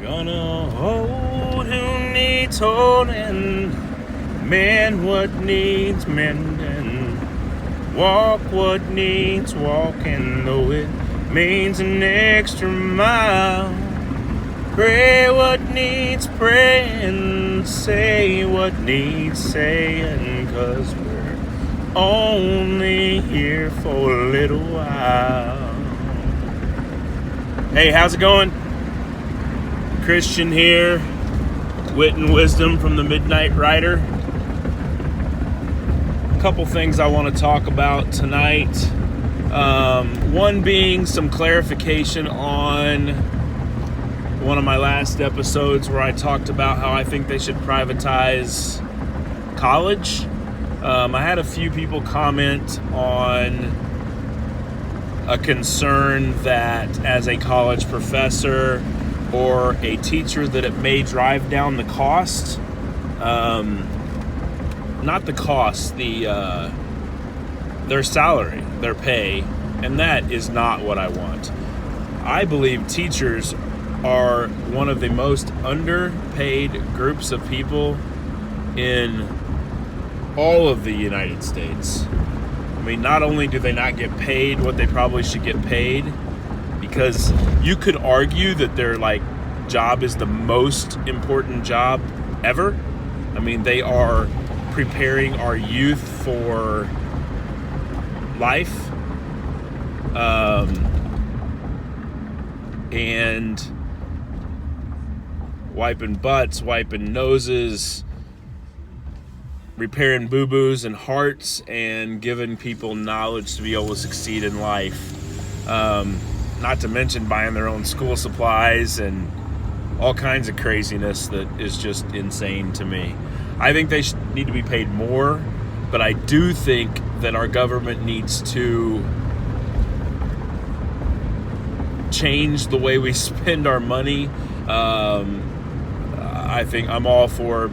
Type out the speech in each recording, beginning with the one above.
Gonna hold who needs holding, mend what needs mending, walk what needs walking, though it means an extra mile. Pray what needs praying, say what needs saying, 'cause we're only here for a little while. Hey, how's it going? Christian here, wit and wisdom from the Midnight Rider. A couple things I want to talk about tonight. One being some clarification on one of my last episodes where I talked about how I think they should privatize college. I had a few people comment on a concern that as a college professor or a teacher that it may drive down the cost. Not the cost, their salary, their pay, and that is not what I want. I believe teachers are one of the most underpaid groups of people in all of the United States. I mean, not only do they not get paid what they probably should get paid, because you could argue that their job is the most important job ever. I mean, they are preparing our youth for life, and wiping butts, wiping noses, repairing boo-boos and hearts, and giving people knowledge to be able to succeed in life. Not to mention buying their own school supplies and all kinds of craziness that is just insane to me. I think they need to be paid more, but I do think that our government needs to change the way we spend our money. I think I'm all for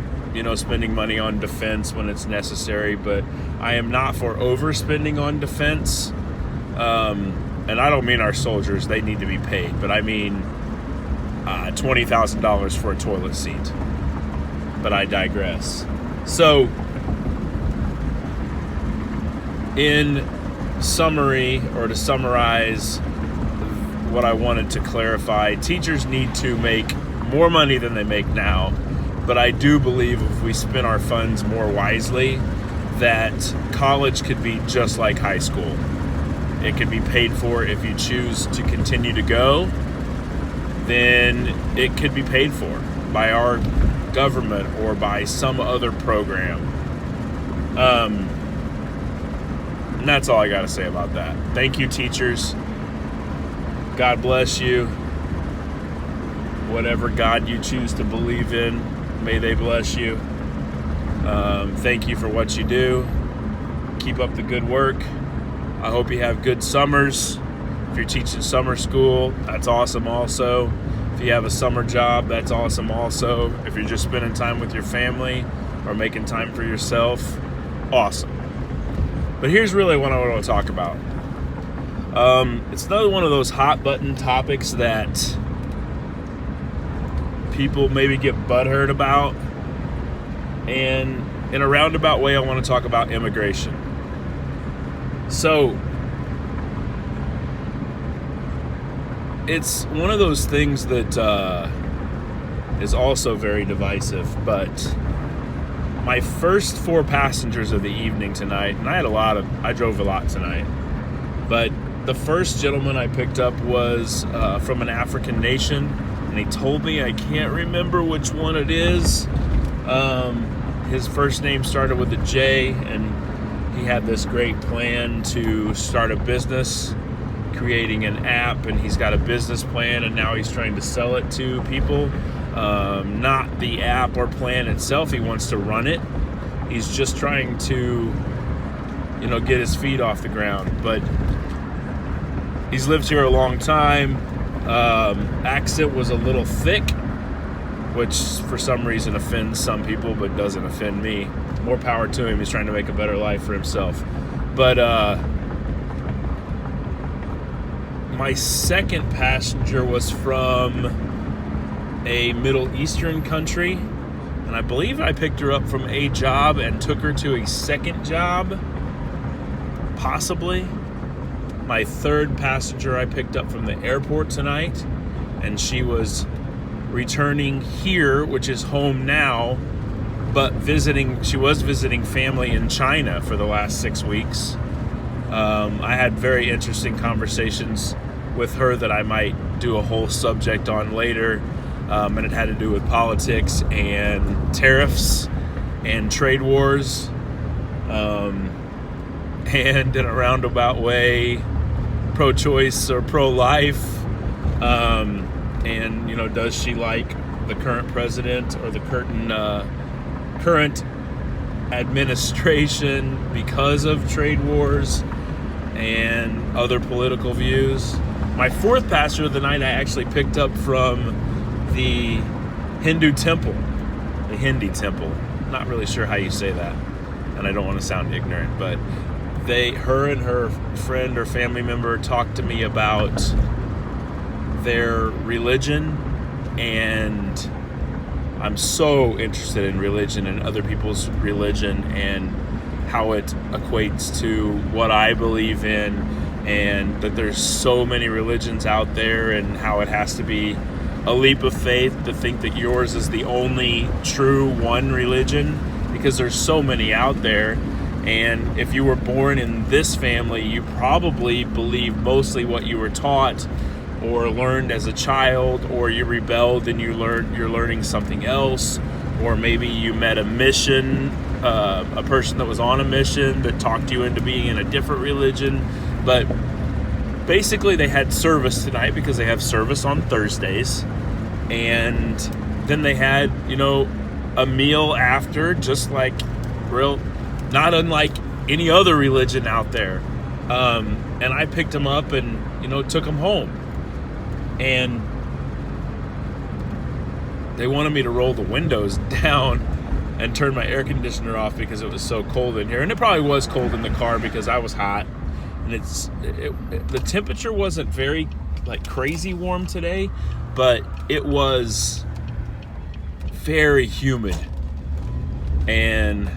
spending money on defense when it's necessary, but I am not for overspending on defense. And I don't mean our soldiers, they need to be paid, but I mean $20,000 for a toilet seat. But I digress. So, in summary, or to summarize what I wanted to clarify, teachers need to make more money than they make now, but I do believe if we spend our funds more wisely, that college could be just like high school. It can be paid for if you choose to continue to go, then it could be paid for by our government or by some other program. And that's all I got to say about that. Thank you, teachers. God bless you. Whatever God you choose to believe in, may they bless you. Thank you for what you do. Keep up the good work. I hope you have good summers. If you're teaching summer school, that's awesome also. If you have a summer job, that's awesome also. If you're just spending time with your family or making time for yourself, awesome. But here's really what I want to talk about. It's another one of those hot button topics that people maybe get butthurt about. And in a roundabout way, I want to talk about immigration. So, it's one of those things that is also very divisive, but my first 4 passengers of the evening tonight, and I drove a lot tonight, but the first gentleman I picked up was from an African nation, and he told me, I can't remember which one it is, his first name started with a J, and he had this great plan to start a business, creating an app, and he's got a business plan, and now he's trying to sell it to people. Not the app or plan itself, he wants to run it. He's just trying to, get his feet off the ground. But he's lived here a long time. Accent was a little thick, which for some reason offends some people, but doesn't offend me. More power to him. He's trying to make a better life for himself. But my second passenger was from a Middle Eastern country, and I believe I picked her up from a job and took her to a second job, possibly. My third passenger I picked up from the airport tonight, and she was returning here, which is home now, but she was visiting family in China for the last 6 weeks. I had very interesting conversations with her that I might do a whole subject on later, and it had to do with politics and tariffs and trade wars, and in a roundabout way, pro-choice or pro-life, and does she like the current president or the current administration because of trade wars and other political views. My fourth pastor of the night I actually picked up from the Hindu temple, the Hindi temple. Not really sure how you say that, and I don't want to sound ignorant, but her and her friend or family member talked to me about their religion, and I'm so interested in religion and other people's religion and how it equates to what I believe in, and that there's so many religions out there, and how it has to be a leap of faith to think that yours is the only true one religion, because there's so many out there. And if you were born in this family, you probably believe mostly what you were taught or learned as a child, or you rebelled and you're learning something else, or maybe you met a person that was on a mission that talked you into being in a different religion. But basically they had service tonight because they have service on Thursdays, and then they had a meal after, just like not unlike any other religion out there. And I picked them up and took them home, and they wanted me to roll the windows down and turn my air conditioner off because it was so cold in here. And it probably was cold in the car because I was hot, and the temperature wasn't very crazy warm today, but it was very humid. And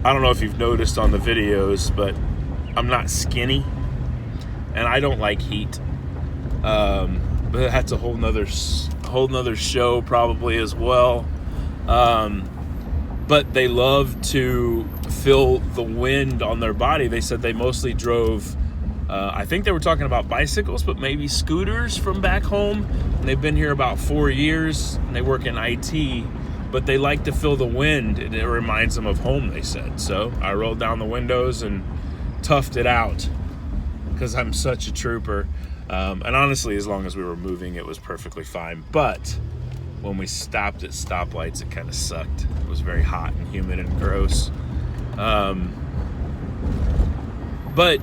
I don't know if you've noticed on the videos, but I'm not skinny, and I don't like heat. But that's a whole nother show probably as well. But they love to feel the wind on their body. They said they mostly drove, I think they were talking about bicycles, but maybe scooters from back home. And they've been here about 4 years, and they work in IT. But they like to feel the wind, and it reminds them of home, they said. So I rolled down the windows and toughed it out because I'm such a trooper. And honestly, as long as we were moving, it was perfectly fine. But when we stopped at stoplights, it kind of sucked. It was very hot and humid and gross. But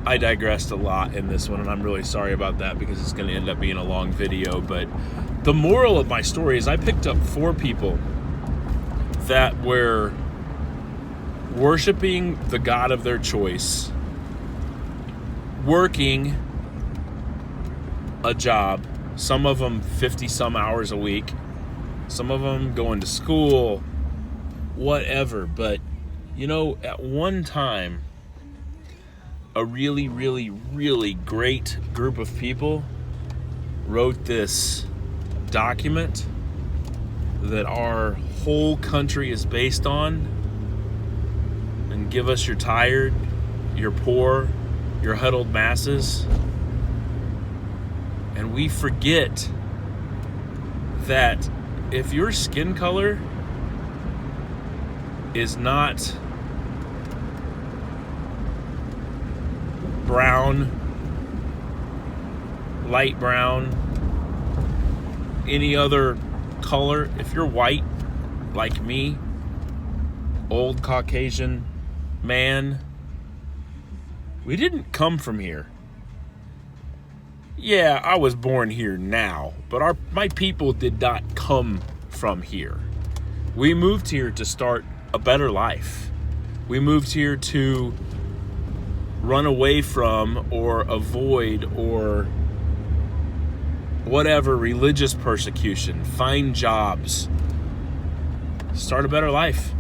I digressed a lot in this one, and I'm really sorry about that because it's going to end up being a long video. But the moral of my story is I picked up 4 people that were worshiping the God of their choice, working a job, some of them 50 some hours a week, some of them going to school, whatever. But at one time, a really, really, really great group of people wrote this document that our whole country is based on, and give us your tired, your poor, your huddled masses. And we forget that if your skin color is not brown, light brown, any other color, if you're white like me, old Caucasian man, we didn't come from here. Yeah, I was born here now, but my people did not come from here. We moved here to start a better life. We moved here to run away from or avoid or whatever, religious persecution, find jobs, start a better life.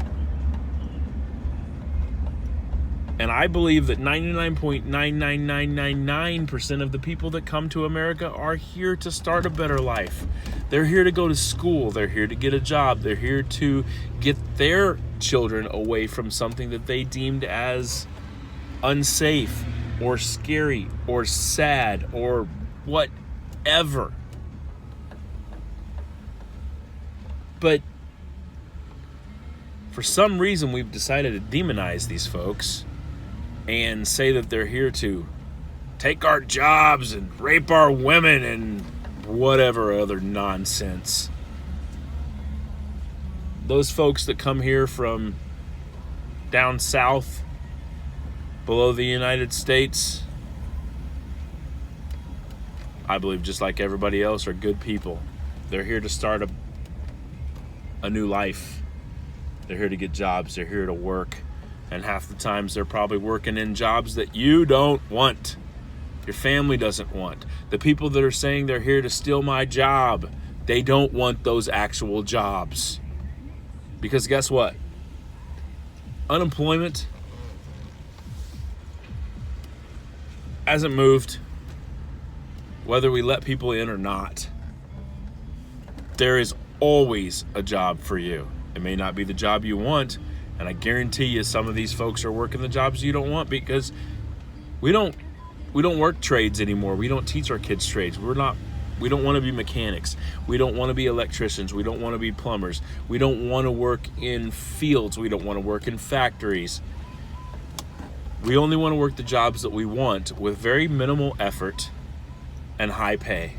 And I believe that 99.99999% of the people that come to America are here to start a better life. They're here to go to school. They're here to get a job. They're here to get their children away from something that they deemed as unsafe or scary or sad or whatever. But for some reason, we've decided to demonize these folks and say that they're here to take our jobs and rape our women and whatever other nonsense. Those folks that come here from down south below the United States, I believe just like everybody else, are good people. They're here to start a new life. They're here to get jobs. They're here to work. And half the times they're probably working in jobs that you don't want. Your family doesn't want. The people that are saying they're here to steal my job, they don't want those actual jobs. Because guess what? Unemployment hasn't moved, whether we let people in or not. There is always a job for you. It may not be the job you want, and I guarantee you some of these folks are working the jobs you don't want, because we don't work trades anymore. We don't teach our kids trades. We don't want to be mechanics. We don't want to be electricians. We don't want to be plumbers. We don't want to work in fields. We don't want to work in factories. We only want to work the jobs that we want with very minimal effort and high pay.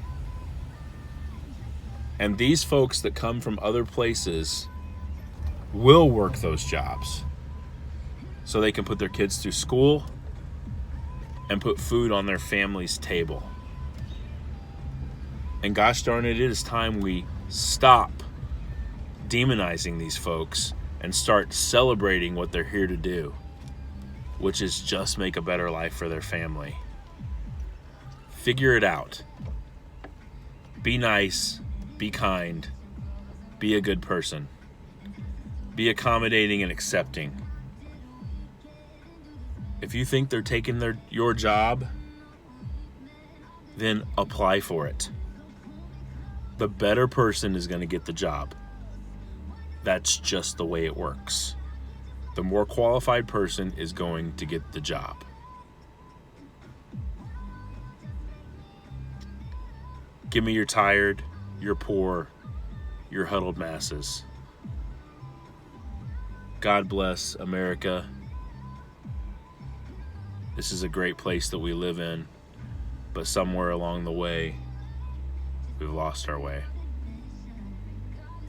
And these folks that come from other places will work those jobs so they can put their kids through school and put food on their family's table. And gosh darn it, it is time we stop demonizing these folks and start celebrating what they're here to do, which is just make a better life for their family. Figure it out. Be nice, be kind, be a good person. Be accommodating and accepting. If you think they're taking your job, then apply for it. The better person is going to get the job. That's just the way it works. The more qualified person is going to get the job. Give me your tired, your poor, your huddled masses. God bless America. This is a great place that we live in, but somewhere along the way, we've lost our way.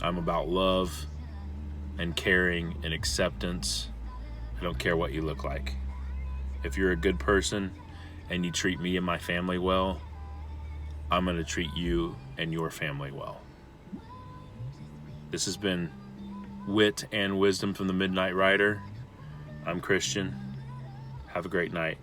I'm about love and caring and acceptance. I don't care what you look like. If you're a good person and you treat me and my family well, I'm going to treat you and your family well. This has been Wit and Wisdom from the Midnight Rider. I'm Christian. Have a great night.